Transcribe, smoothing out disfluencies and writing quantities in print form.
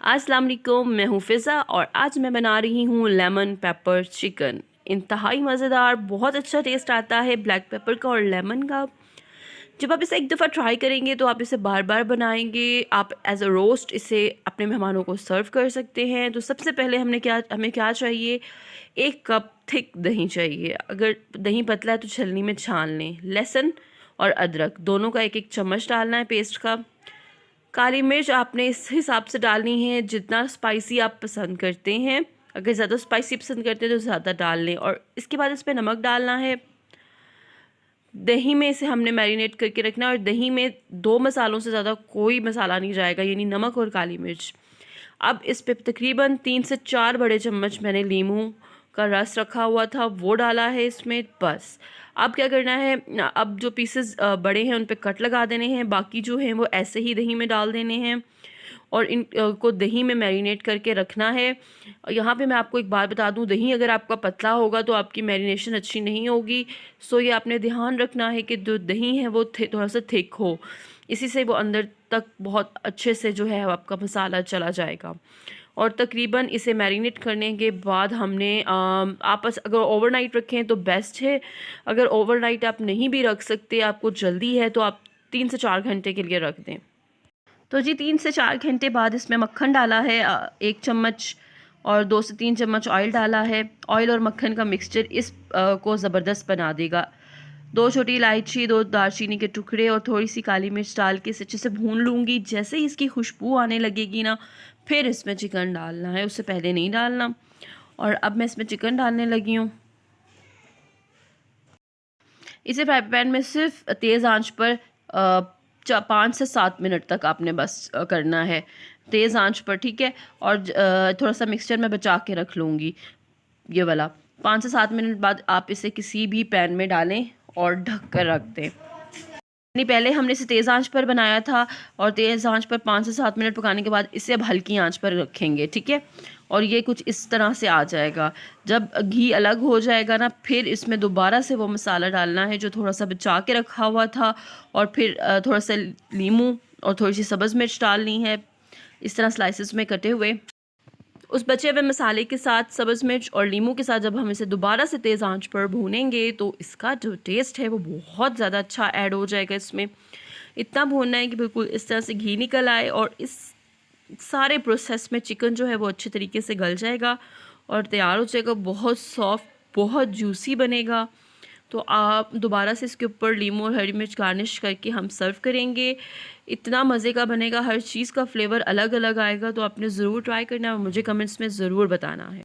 अस्सलाम वालेकुम, मैं हूँ फ़िज़ा और आज मैं बना रही हूँ लेमन पेपर चिकन। इंतहाई मज़ेदार, बहुत अच्छा टेस्ट आता है ब्लैक पेपर का और लेमन का। जब आप इसे एक दफ़ा ट्राई करेंगे तो आप इसे बार बार बनाएंगे। आप एज अ रोस्ट इसे अपने मेहमानों को सर्व कर सकते हैं। तो सबसे पहले हमें क्या चाहिए, 1 कप थिक दही चाहिए। अगर दही पतला है तो छलनी में छान लें। लहसुन और अदरक दोनों का 1-1 चम्मच डालना है पेस्ट का। काली मिर्च आपने इस हिसाब से डालनी है जितना स्पाइसी आप पसंद करते हैं। अगर ज़्यादा स्पाइसी पसंद करते हैं तो ज़्यादा डाल लें। और इसके बाद इसमें नमक डालना है। दही में इसे हमने मैरिनेट करके रखना है और दही में 2 मसालों से ज़्यादा कोई मसाला नहीं जाएगा, यानी नमक और काली मिर्च। अब इस पे तकरीबन 3 से 4 बड़े चम्मच मैंने लीमू का रस रखा हुआ था वो डाला है इसमें। बस अब क्या करना है, अब जो पीसेस बड़े हैं उन पे कट लगा देने हैं, बाकी जो हैं वो ऐसे ही दही में डाल देने हैं और इन को दही में मैरिनेट करके रखना है। यहाँ पे मैं आपको एक बात बता दूँ, दही अगर आपका पतला होगा तो आपकी मैरिनेशन अच्छी नहीं होगी। सो ये आपने ध्यान रखना है कि जो दही है वो थोड़ा सा थिक हो, इसी से वो अंदर तक बहुत अच्छे से जो है आपका मसाला चला जाएगा। और तकरीबन इसे मैरिनेट करने के बाद हमने अगर ओवरनाइट रखें तो बेस्ट है। अगर ओवरनाइट आप नहीं भी रख सकते, आपको जल्दी है, तो आप 3 से 4 घंटे के लिए रख दें। तो जी 3 से 4 घंटे बाद इसमें मक्खन डाला है 1 चम्मच और 2 से 3 चम्मच ऑयल डाला है। ऑयल और मक्खन का मिक्सचर इस को ज़बरदस्त बना देगा। 2 छोटी इलायची, 2 दालचीनी के टुकड़े और थोड़ी सी काली मिर्च डाल के इसे अच्छे से भून लूँगी। जैसे ही इसकी खुशबू आने लगेगी ना, फिर इसमें चिकन डालना है, उससे पहले नहीं डालना। और अब मैं इसमें चिकन डालने लगी हूँ। इसे फ्राई पैन में सिर्फ तेज़ आंच पर 5 से 7 मिनट तक आपने बस करना है, तेज़ आंच पर, ठीक है। और थोड़ा सा मिक्सचर मैं बचा के रख लूँगी ये वाला। 5 से 7 मिनट बाद आप इसे किसी भी पैन में डालें और ढक कर रख दें। नहीं, पहले हमने इसे तेज़ आंच पर बनाया था और तेज़ आंच पर 5 से 7 मिनट पकाने के बाद इसे अब हल्की आंच पर रखेंगे, ठीक है। और ये कुछ इस तरह से आ जाएगा। जब घी अलग हो जाएगा ना, फिर इसमें दोबारा से वो मसाला डालना है जो थोड़ा सा बचा के रखा हुआ था। और फिर थोड़ा सा नींबू और थोड़ी सी सब्ज़ मिर्च डालनी है, इस तरह स्लाइसेस में कटे हुए। उस बचे हुए मसाले के साथ सब्ज़ मिर्च और नींबू के साथ जब हम इसे दोबारा से तेज़ आंच पर भूनेंगे तो इसका जो टेस्ट है वो बहुत ज़्यादा अच्छा ऐड हो जाएगा। इसमें इतना भूनना है कि बिल्कुल इस तरह से घी निकल आए और इस सारे प्रोसेस में चिकन जो है वो अच्छे तरीके से गल जाएगा और तैयार हो जाएगा। बहुत सॉफ्ट, बहुत जूसी बनेगा। तो आप दोबारा से इसके ऊपर लीमू और हरी मिर्च गार्निश करके हम सर्व करेंगे। इतना मज़े का बनेगा, हर चीज़ का फ्लेवर अलग अलग आएगा। तो आपने ज़रूर ट्राई करना है और मुझे कमेंट्स में ज़रूर बताना है।